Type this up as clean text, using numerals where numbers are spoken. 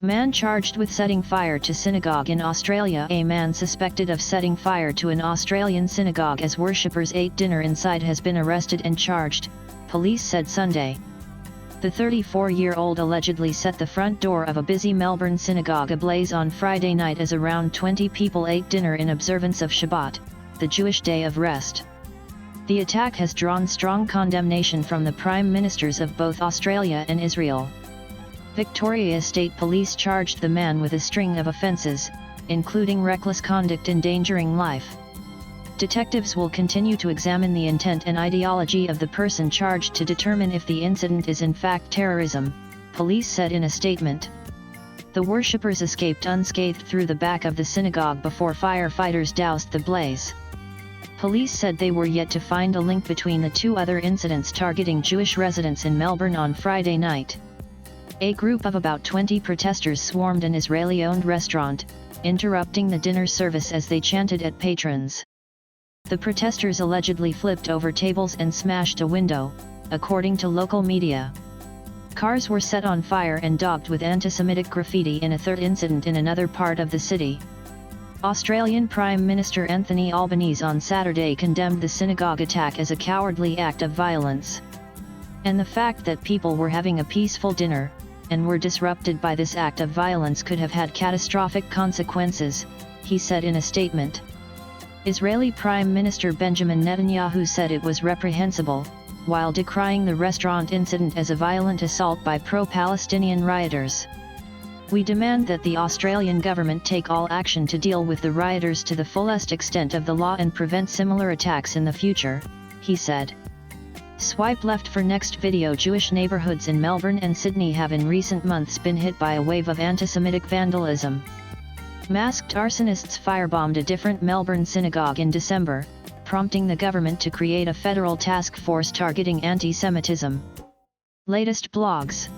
Man charged with setting fire to synagogue in Australia. A man suspected of setting fire to an Australian synagogue as worshippers ate dinner inside has been arrested and charged, police said Sunday. The 34-year-old allegedly set the front door of a busy Melbourne synagogue ablaze on Friday night as around 20 people ate dinner in observance of Shabbat, the Jewish day of rest. The attack has drawn strong condemnation from the prime ministers of both Australia and Israel. Victoria State Police charged the man with a string of offences, including reckless conduct endangering life. Detectives will continue to examine the intent and ideology of the person charged to determine if the incident is in fact terrorism, police said in a statement. The worshippers escaped unscathed through the back of the synagogue before firefighters doused the blaze. Police said they were yet to find a link between the two other incidents targeting Jewish residents in Melbourne on Friday night. A group of about 20 protesters swarmed an Israeli-owned restaurant, interrupting the dinner service as they chanted at patrons. The protesters allegedly flipped over tables and smashed a window, according to local media. Cars were set on fire and daubed with anti-Semitic graffiti in a third incident in another part of the city. Australian Prime Minister Anthony Albanese on Saturday condemned the synagogue attack as a cowardly act of violence. And the fact that people were having a peaceful dinner, and were disrupted by this act of violence could have had catastrophic consequences, he said in a statement. Israeli Prime Minister Benjamin Netanyahu said it was reprehensible, while decrying the restaurant incident as a violent assault by pro-Palestinian rioters. We demand that the Australian government take all action to deal with the rioters to the fullest extent of the law and prevent similar attacks in the future, he said. Swipe left for next video. Jewish neighbourhoods in Melbourne and Sydney have in recent months been hit by a wave of anti-Semitic vandalism. Masked arsonists firebombed a different Melbourne synagogue in December, prompting the government to create a federal task force targeting anti-Semitism. Latest blogs.